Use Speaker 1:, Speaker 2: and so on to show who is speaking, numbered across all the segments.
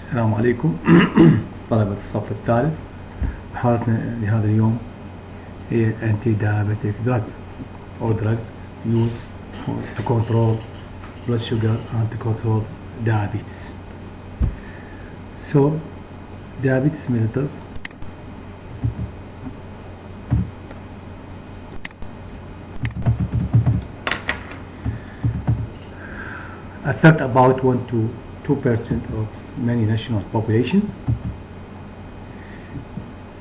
Speaker 1: السلام عليكم طلبة الصف الثالث. محاضرتنا لهذا اليوم هي anti-diabetic drugs or drugs used to control blood sugar and to control diabetes. So, diabetes mellitus affect about 1 to 2% of many national populations.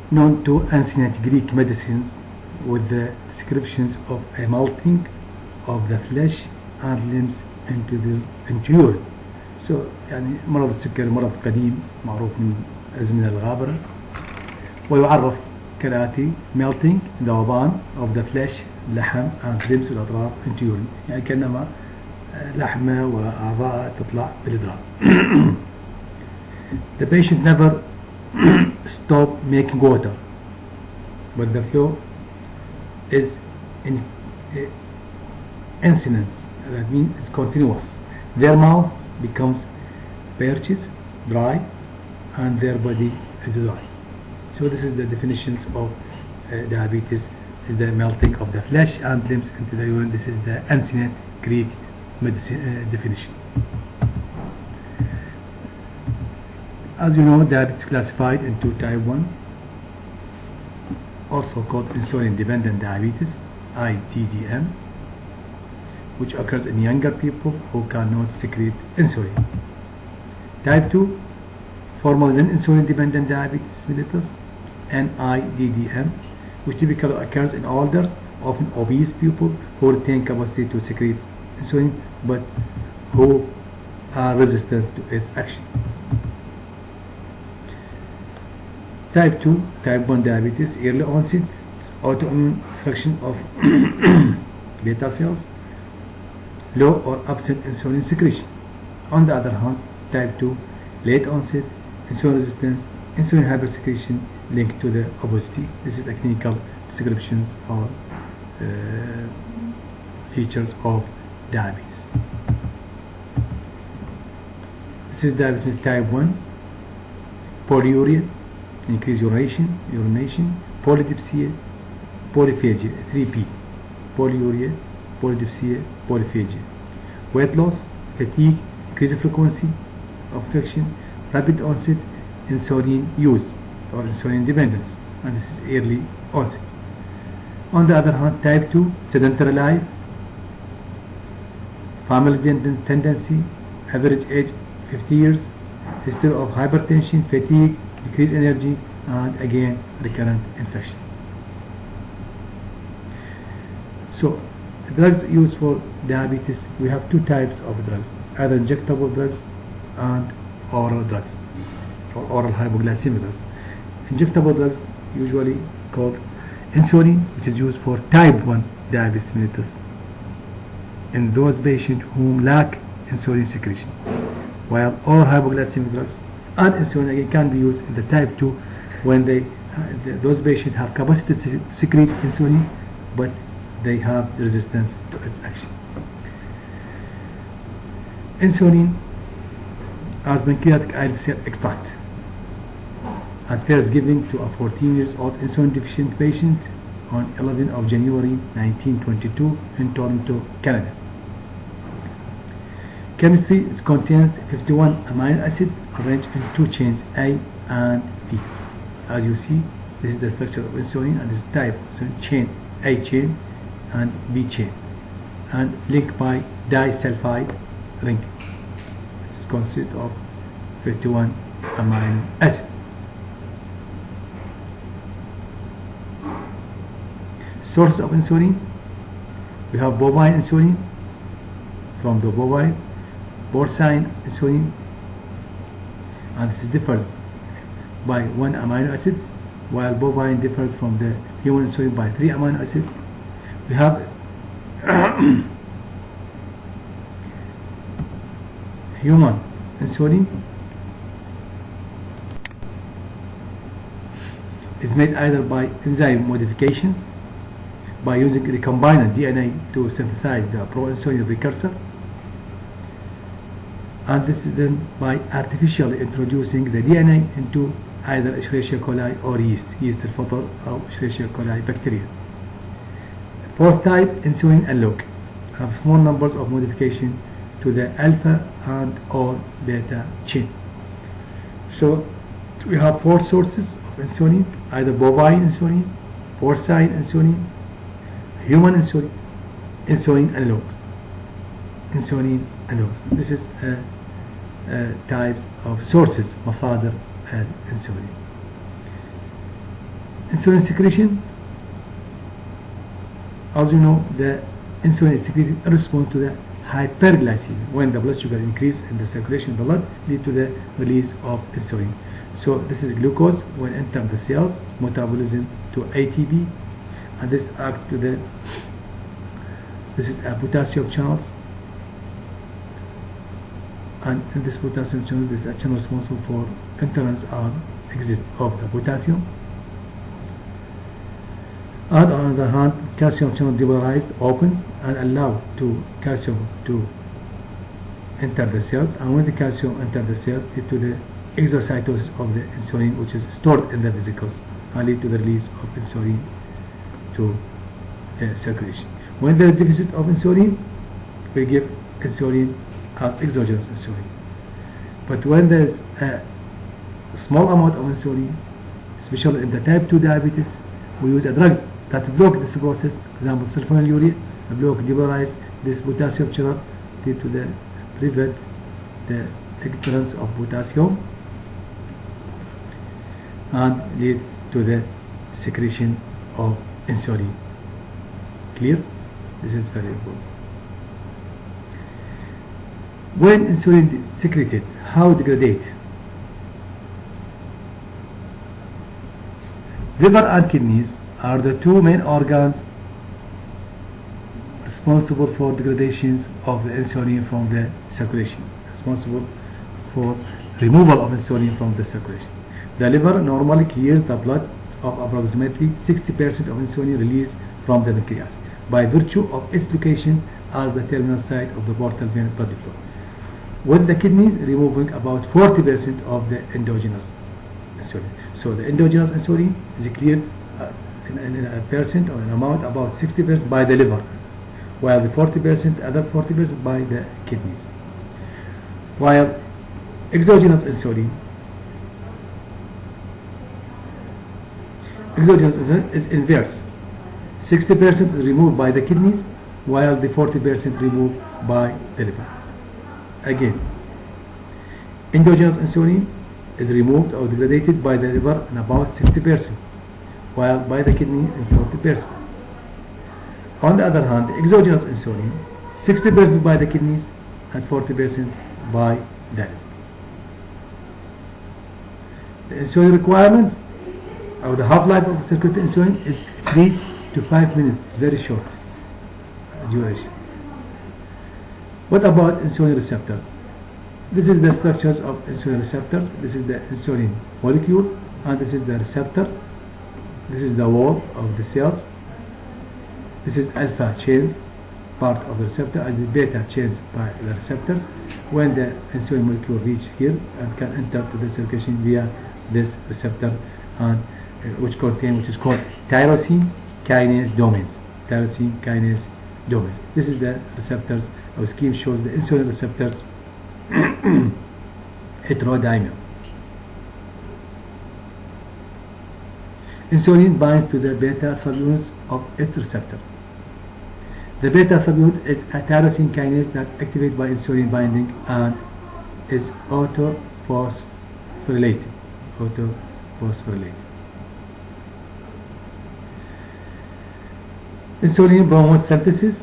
Speaker 1: Known to ancient Greek medicines with the descriptions of a melting of the flesh and limbs into urine. So يعني مرض السكري مرض قديم معروف من أزمنة الغابرة، ويعرف كالآتي: melting ذوبان of the flesh لحم and limbs والأطراف into urine، يعني كأنما لحمة وأعضاء تطلع بالإدرار. The patient never stop making water, but the flow is in incidence. That means it's continuous. Their mouth becomes parched, dry, and their body is dry. So this is the definitions of diabetes: is the melting of the flesh and limbs into the urine. This is the ancient Greek medicine definition. As you know, diabetes is classified into type 1, also called insulin-dependent diabetes, IDDM, which occurs in younger people who cannot secrete insulin. Type 2, formerly non-insulin-dependent diabetes mellitus, NIDDM, which typically occurs in older, often obese people who retain capacity to secrete insulin but who are resistant to its action. Type 2, type 1 diabetes, early onset, autoimmune destruction of beta cells, low or absent insulin secretion. On the other hand, type 2, late onset, insulin resistance, insulin hypersecretion linked to the obesity. This is the clinical descriptions or features of diabetes. This is diabetes type 1, polyuria, increased urination, polydipsia, polyphagia, 3P, polyuria, polydipsia, polyphagia, weight loss, fatigue, increased frequency of infection, rapid onset, insulin use or insulin dependence, and this is early onset. On the other hand, type 2, sedentary life, family tendency, average age 50 years, history of hypertension, fatigue, decreased energy, and again recurrent infection. So, drugs used for diabetes, we have two types of drugs: either injectable drugs and oral drugs, or oral hypoglycemic drugs. Injectable drugs usually called insulin, which is used for type 1 diabetes mellitus in those patients who lack insulin secretion, while oral hypoglycemic drugs and insulin again can be used in the type 2 when those patients have capacity to secrete insulin but they have resistance to its action. Insulin as pancreatic islet cell extract, at first given to a 14-year-old insulin deficient patient on 11 of January 1922 in Toronto, Canada. Chemistry, it contains 51 amino acids arranged in two chains, A and B. As you see, this is the structure of insulin, and this type of chain, A chain and B chain, and linked by disulfide ring. It consists of 51 amino acids. Source of insulin, we have bovine insulin from the bovine, porcine insulin, and this differs by 1 amino acid, while bovine differs from the human insulin by 3 amino acids. We have human insulin is made either by enzyme modifications, by using recombinant DNA to synthesize the proinsulin precursor, and this is done by artificially introducing the DNA into either Escherichia coli or yeast الفطر أو Escherichia coli bacteria. Fourth type, insulin analog, have small numbers of modification to the alpha and or beta chain. So we have four sources of insulin, either bovine insulin, porcine insulin, human insulin, insulin analogs. This is types of sources, مصادر الانسولين. Insulin secretion, as you know, the insulin is secreted in response to the hyperglycemia. When the blood sugar increase in the circulation of the blood, lead to the release of insulin. So this is glucose when enter the cells, metabolism to ATP, and this act to the, this is a potassium channels, and in this potassium channel, this is a channel responsible for entrance and exit of the potassium. And on the other hand, calcium channel depolarized, opens and allow to calcium to enter the cells, and when the calcium enter the cells, lead to the exocytosis of the insulin, which is stored in the vesicles, and lead to the release of insulin to circulation. When there is deficit of insulin, we give insulin as exogenous insulin. But when there is a small amount of insulin, especially in the type 2 diabetes, we use drugs that block this process. Example, sulfonylurea, block depolarize this potassium channel, lead to the prevent the entrance of potassium and lead to the secretion of insulin. Clear? This is very important. When insulin is secreted, how degrade? Liver and kidneys are the two main organs responsible for degradations of the insulin from the circulation, responsible for removal of insulin from the circulation. The liver normally clears the blood of approximately 60% of insulin released from the pancreas by virtue of its location as the terminal site of the portal vein blood flow, with the kidneys removing about 40% of the endogenous insulin. So the endogenous insulin is cleared in a percent or an amount about 60% by the liver, while the 40%, other 40% by the kidneys. While exogenous insulin is inverse. 60% is removed by the kidneys, while the 40% removed by the liver. Again, endogenous insulin is removed or degraded by the liver in about 60%, while by the kidney in 40%. On the other hand, the exogenous insulin, 60% by the kidneys and 40% by the liver. The insulin requirement, or the half-life of the circulating insulin, is 3 to 5 minutes. It's very short duration. What about insulin receptor? This is the structures of insulin receptors. This is the insulin molecule, and this is the receptor. This is the wall of the cells. This is alpha chains, part of the receptor, and the beta chains by the receptors. When the insulin molecule reach here and can enter to the circulation via this receptor, and which is called tyrosine kinase domains. Tyrosine kinase domains. This is the receptors. Our scheme shows the insulin receptors heterodimer. Insulin binds to the beta subunits of its receptor. The beta subunit is a tyrosine kinase that activated by insulin binding and is autophosphorylated. Insulin promotes synthesis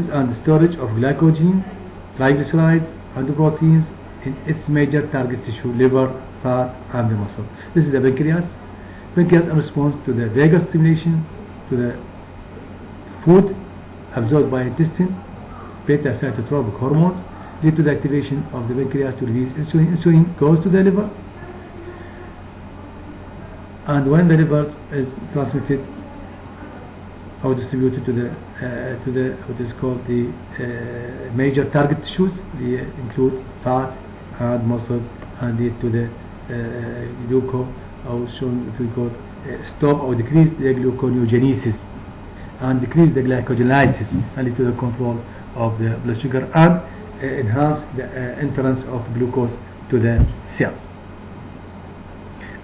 Speaker 1: and storage of glycogen, triglycerides, and proteins in its major target tissue, liver, fat, and the muscle. This is the pancreas. Pancreas in response to the vagus stimulation, to the food absorbed by intestine, beta-cytotropic hormones lead to the activation of the pancreas to release insulin. Insulin goes to the liver, and when the liver is transmitted or distributed to the what is called the major target tissues, they include fat and muscle, and lead to the glucose, or shown if we call stop or decrease the gluconeogenesis and decrease the glycogenolysis, and lead to the control of the blood sugar and enhance the entrance of glucose to the cells.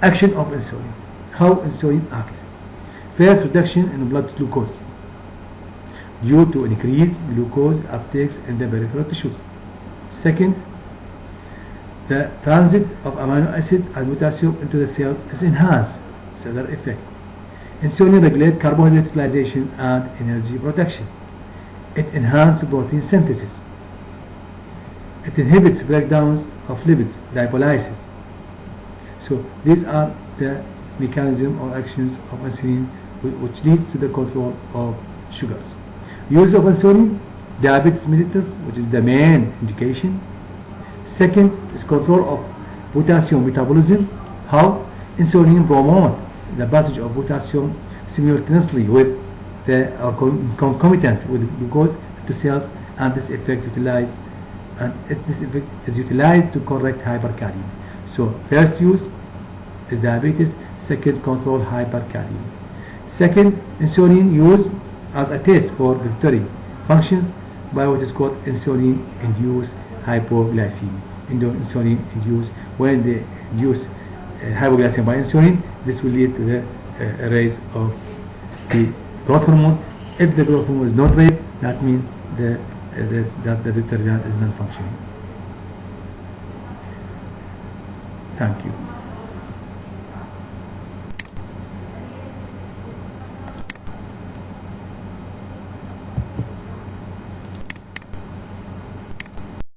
Speaker 1: Action of insulin. How insulin acts. First, reduction in blood glucose due to increased glucose uptake in the peripheral tissues. Second, the transit of amino acid and potassium into the cells is enhanced. Cellular effect. Insulin regulates carbohydrate utilization and energy production. It enhances protein synthesis. It inhibits breakdowns of lipids, lipolysis. So these are the mechanism or actions of insulin which leads to the control of sugars. Use of insulin, diabetes mellitus, which is the main indication. Second is control of potassium metabolism. How? Insulin promotes the passage of potassium simultaneously with the concomitant with glucose to cells, and this effect is utilized to correct hyperkalemia. So first use is diabetes, second control hyperkalemia. Second, insulin used as a test for respiratory functions by what is called insulin-induced hypoglycemia. Insulin induced, when they induce hypoglycemia by insulin, this will lead to the rise of the growth hormone. If the growth hormone is not raised, that means that the detergent is non-functioning. Thank you.